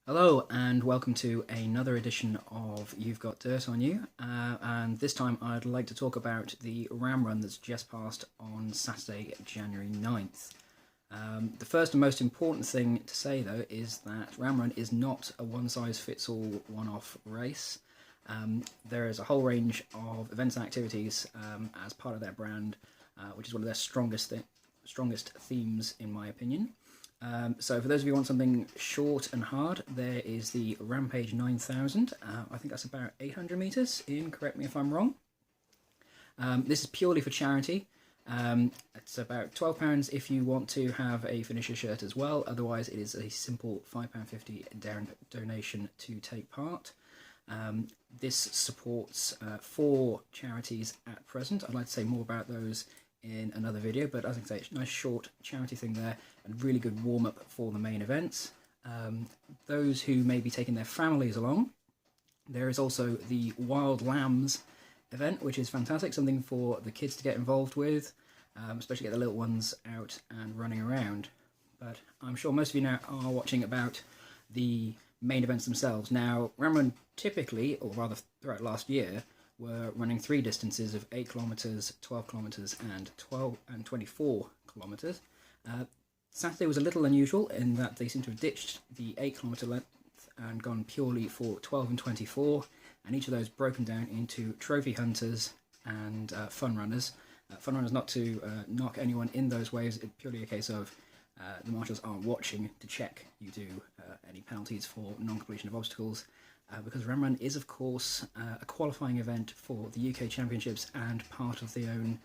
Hello and welcome to another edition of You've Got Dirt on You, and this time I'd like to talk about the Ram Run that's just passed on Saturday, January 9th. The first and most important thing to say though is that Ram Run is not a one-size-fits-all one-off race. There is a whole range of events and activities as part of their brand, which is one of their strongest themes in my opinion. So for those of you who want something short and hard, there is the Rampage 9000. I think that's about 800 metres in, correct me if I'm wrong. This is purely for charity. It's about £12 if you want to have a finisher shirt as well. Otherwise it is a simple £5.50 donation to take part. This supports 4 charities at present. I'd like to say more about those in another video, but as I say, it's a nice short charity thing there and really good warm-up for the main events. Those who may be taking their families along, there is also the Wild Lambs event, which is fantastic, something for the kids to get involved with, especially get the little ones out and running around. But I'm sure most of you now are watching about the main events themselves. Now, Ram Run typically, or rather throughout last year, were running 3 distances of 8 kilometres, 12 kilometres and 24 kilometres. Saturday was a little unusual in that they seem to have ditched the 8 kilometre length and gone purely for 12 and 24, and each of those broken down into trophy hunters and fun runners. Fun runners, not to knock anyone in those ways, it's purely a case of the marshals aren't watching to check you do any penalties for non-completion of obstacles. Because Ram Run is, of course, a qualifying event for the UK Championships and part of their own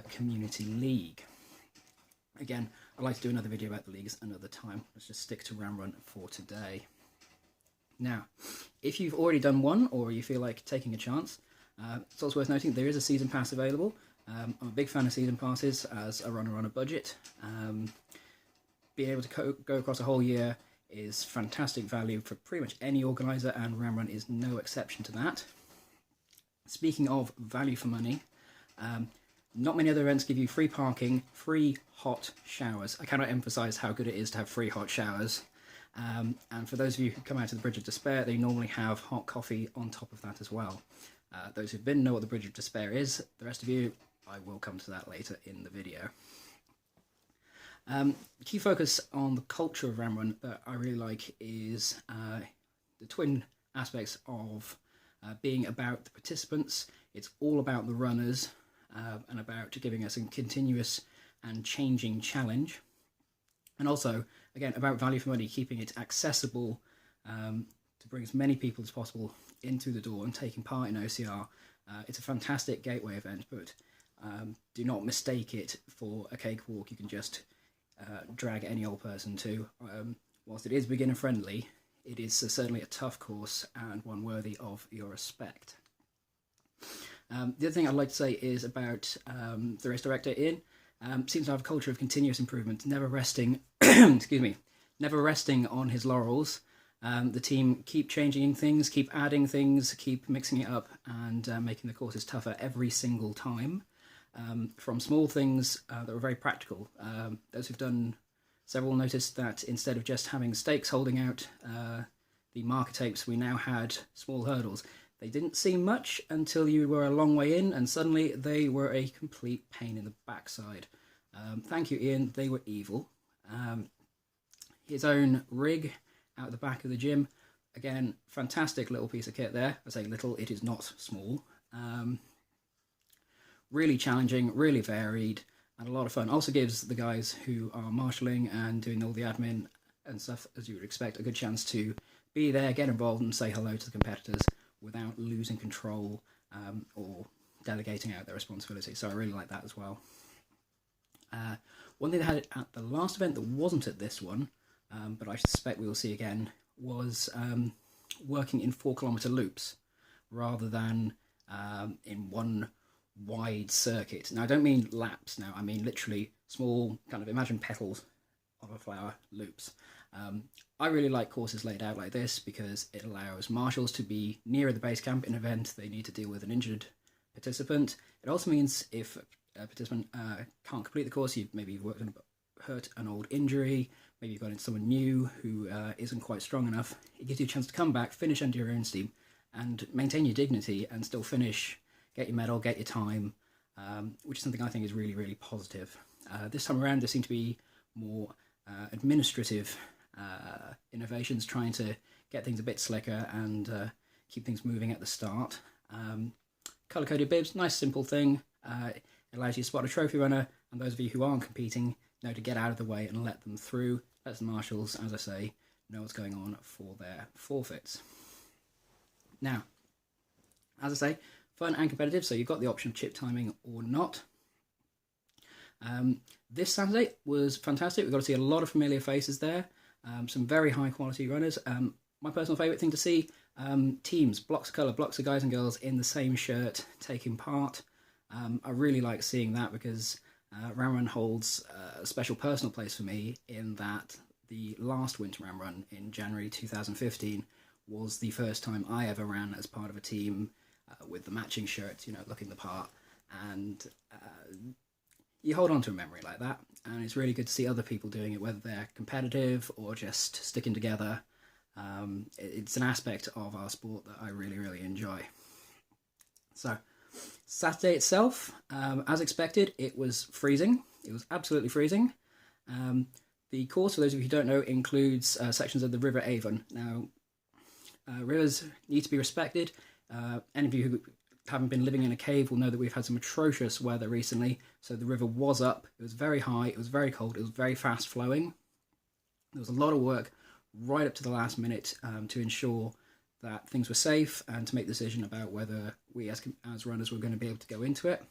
community league. Again, I'd like to do another video about the leagues another time. Let's just stick to Ram Run for today. Now, if you've already done one or you feel like taking a chance, it's also worth noting there is a season pass available. I'm a big fan of season passes as a runner on a budget. Being able to go across a whole year is fantastic value for pretty much any organiser, and Ram Run is no exception to that. Speaking of value for money, not many other events give you free parking, free hot showers. I cannot emphasise how good it is to have free hot showers. And for those of you who come out to the Bridge of Despair, they normally have hot coffee on top of that as well. Those who've been know what the Bridge of Despair is. The rest of you, I will come to that later in the video. Key focus on the culture of Ram Run that I really like is the twin aspects of being about the participants. It's all about the runners and about giving us a continuous and changing challenge. And also, again, about value for money, keeping it accessible to bring as many people as possible in through the door and taking part in OCR. It's a fantastic gateway event, but do not mistake it for a cakewalk you can just drag any old person to. Whilst it is beginner friendly, it is certainly a tough course and one worthy of your respect. The other thing I'd like to say is about the race director Ian. Seems to have a culture of continuous improvement, never resting excuse me, never resting on his laurels. The team keep changing things, keep adding things, keep mixing it up and making the courses tougher every single time. From small things that were very practical. Those who've done several noticed that instead of just having stakes holding out the marker tapes, we now had small hurdles. They didn't seem much until you were a long way in, and suddenly they were a complete pain in the backside. Thank you, Ian, they were evil. His own rig out the back of the gym, again, fantastic little piece of kit there. I say little, it is not small. Really challenging, really varied, and a lot of fun. Also gives the guys who are marshalling and doing all the admin and stuff, as you would expect, a good chance to be there, get involved and say hello to the competitors without losing control or delegating out their responsibility. So I really like that as well. One thing they had at the last event that wasn't at this one, but I suspect we will see again, was working in 4-kilometre loops rather than in one wide circuit. Now I don't mean laps now, I mean literally small, kind of imagine petals of a flower loops. I really like courses laid out like this because it allows marshals to be nearer the base camp in an event they need to deal with an injured participant. It also means if a participant can't complete the course, you've maybe hurt an old injury, maybe you've got someone new who isn't quite strong enough, it gives you a chance to come back, finish under your own steam, and maintain your dignity and still finish, get your medal, get your time, which is something I think is really, really positive. This time around, there seem to be more administrative innovations, trying to get things a bit slicker and keep things moving at the start. Colour-coded bibs, nice simple thing. It allows you to spot a trophy runner, and those of you who aren't competing know to get out of the way and let them through. Let the marshals, as I say, know what's going on for their forfeits. Now, as I say, fun and competitive, so you've got the option of chip timing or not. This Saturday was fantastic. We got to see a lot of familiar faces there, some very high quality runners. My personal favourite thing to see, teams, blocks of colour, blocks of guys and girls in the same shirt taking part. I really like seeing that because Ram Run holds a special personal place for me, in that the last Winter Ram Run in January 2015 was the first time I ever ran as part of a team with the matching shirts, you know, looking the part, and you hold on to a memory like that, and it's really good to see other people doing it, whether they're competitive or just sticking together. It's an aspect of our sport that I really, really enjoy. So, Saturday itself, as expected, it was freezing. It was absolutely freezing. The course, for those of you who don't know, includes sections of the River Avon. Now, rivers need to be respected. Any of you who haven't been living in a cave will know that we've had some atrocious weather recently. So the river was up, it was very high, it was very cold, it was very fast flowing. There was a lot of work right up to the last minute to ensure that things were safe and to make the decision about whether we as runners were going to be able to go into it.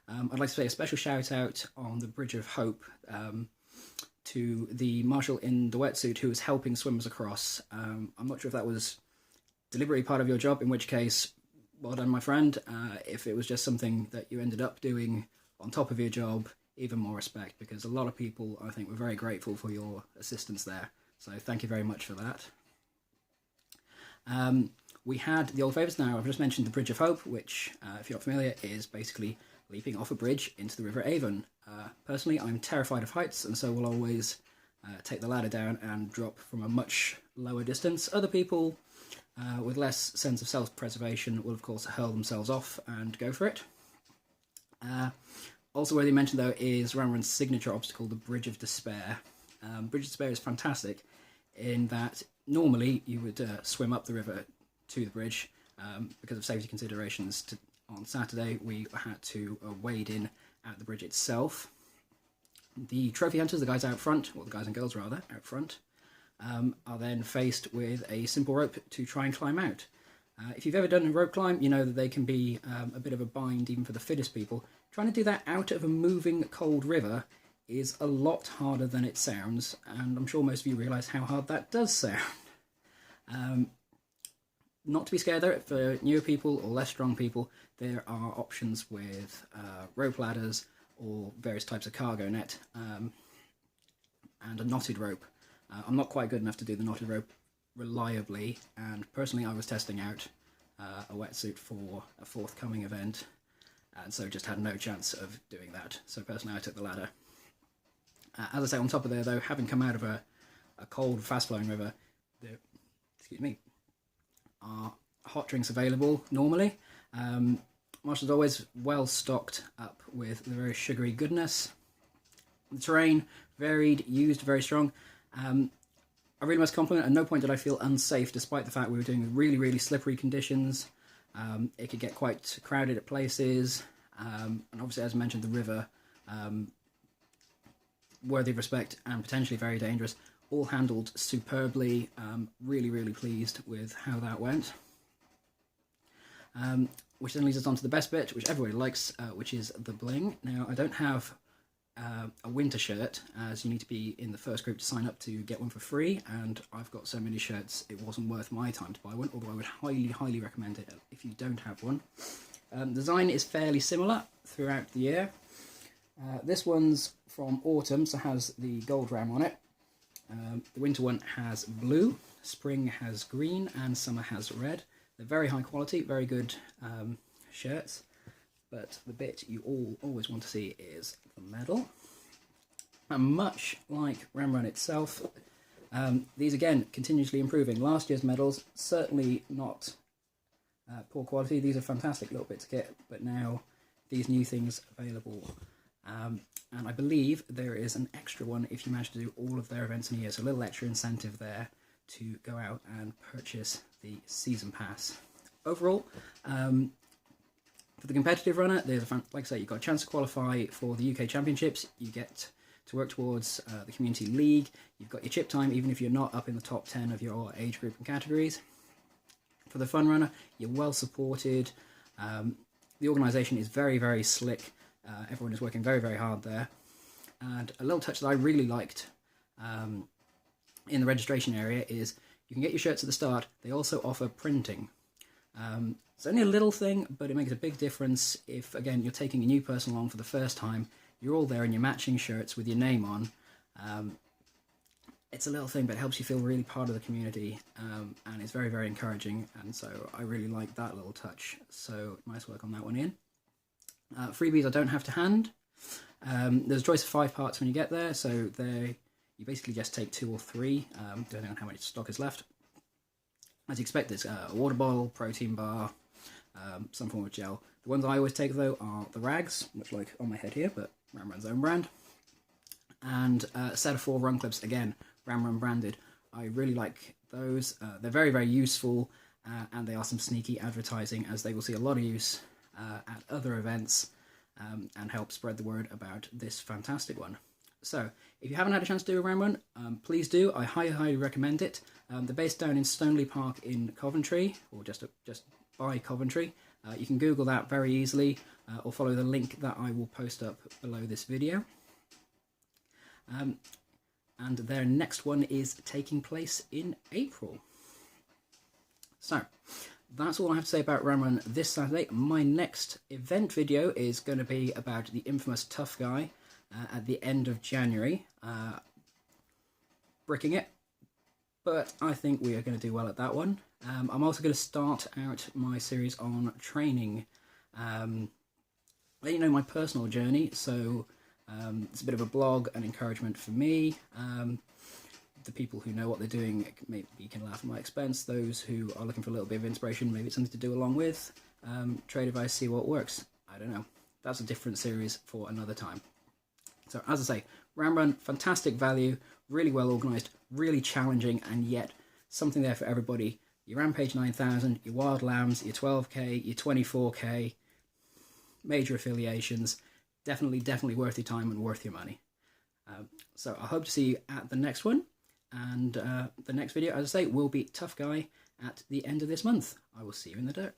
I'd like to say a special shout out on the Bridge of Hope to the marshal in the wetsuit who was helping swimmers across. I'm not sure if that was deliberately part of your job, in which case, well done, my friend. If it was just something that you ended up doing on top of your job, even more respect, because a lot of people, I think, were very grateful for your assistance there. So thank you very much for that. We had the old favourites now. I've just mentioned the Bridge of Hope, which, if you're not familiar, is basically leaping off a bridge into the River Avon. Personally, I'm terrified of heights, and so will always take the ladder down and drop from a much lower distance. Other people with less sense of self-preservation will, of course, hurl themselves off and go for it. Also worthy mention, though, is Ram Run's signature obstacle, the Bridge of Despair. Bridge of Despair is fantastic in that normally you would swim up the river to the bridge. Because of safety considerations on Saturday, we had to wade in at the bridge itself. The trophy hunters, the guys out front, or the guys and girls rather, out front, are then faced with a simple rope to try and climb out. If you've ever done a rope climb, you know that they can be a bit of a bind even for the fittest people. Trying to do that out of a moving cold river is a lot harder than it sounds, and I'm sure most of you realise how hard that does sound. Not to be scared though, for newer people or less strong people, there are options with rope ladders or various types of cargo net and a knotted rope. I'm not quite good enough to do the knotted rope reliably, and personally I was testing out a wetsuit for a forthcoming event, and so just had no chance of doing that. So personally I took the ladder. As I say, on top of there though, having come out of a cold, fast-flowing river, there are hot drinks available normally. Marshall's always well stocked up with the very sugary goodness. The terrain, varied, used, very strong. I really must compliment, at no point did I feel unsafe, despite the fact we were doing really, really slippery conditions. It could get quite crowded at places, and obviously, as mentioned, the river, worthy of respect and potentially very dangerous, all handled superbly. Really, really pleased with how that went. Which then leads us on to the best bit, which everybody likes, which is the bling. Now, I don't have a winter shirt, as you need to be in the first group to sign up to get one for free, and I've got so many shirts it wasn't worth my time to buy one, although I would highly, highly recommend it if you don't have one. Design is fairly similar throughout the year. This one's from autumn, so has the gold ram on it. The winter one has blue, spring has green, and summer has red. They're very high quality, very good shirts, but the bit you always want to see is the medal. And much like Ramrun itself, these again continuously improving. Last year's medals, certainly not poor quality. These are fantastic little bits of kit, but now these new things available. And I believe there is an extra one if you manage to do all of their events in a year, so a little extra incentive there to go out and purchase the season pass. Overall, for the competitive runner, there's like I say, you've got a chance to qualify for the UK Championships. You get to work towards the Community League. You've got your chip time, even if you're not up in the top 10 of your age group and categories. For the fun runner, you're well supported. The organisation is very, very slick. Everyone is working very, very hard there. And a little touch that I really liked in the registration area is you can get your shirts at the start. They also offer printing. It's only a little thing, but it makes a big difference if, again, you're taking a new person along for the first time. You're all there in your matching shirts with your name on. It's a little thing, but it helps you feel really part of the community, and it's very, very encouraging, and so I really like that little touch. So nice work on that one, Ian. Freebies I don't have to hand. There's a choice of 5 parts when you get there, so you basically just take 2 or 3, depending on how much stock is left. As you expect, there's a water bottle, protein bar, some form of gel. The ones I always take, though, are the rags, much like on my head here, but Ramrun's own brand. And a set of 4 run clips, again, Ramrun branded. I really like those. They're very, very useful, and they are some sneaky advertising, as they will see a lot of use at other events and help spread the word about this fantastic one. So, if you haven't had a chance to do a Ramrun, please do. I highly, highly recommend it. They're based down in Stoneleigh Park in Coventry, or just by Coventry. You can Google that very easily, or follow the link that I will post up below this video. And their next one is taking place in April. So, that's all I have to say about Ramrun this Saturday. My next event video is going to be about the infamous Tough Guy at the end of January. Bricking it, but I think we are going to do well at that one. I'm also going to start out my series on training, let you know my personal journey, so it's a bit of a blog and encouragement for me. The people who know what they're doing, maybe you can laugh at my expense. Those who are looking for a little bit of inspiration, maybe it's something to do along with. Trade advice, see what works. I don't know. That's a different series for another time. So as I say, Ramrun, fantastic value, really well organised, really challenging, and yet something there for everybody. Your Rampage 9000, your Wild Lambs, your 12k, your 24k, major affiliations, definitely worth your time and worth your money. So I hope to see you at the next one, and the next video, as I say, will be Tough Guy at the end of this month. I will see you in the dirt.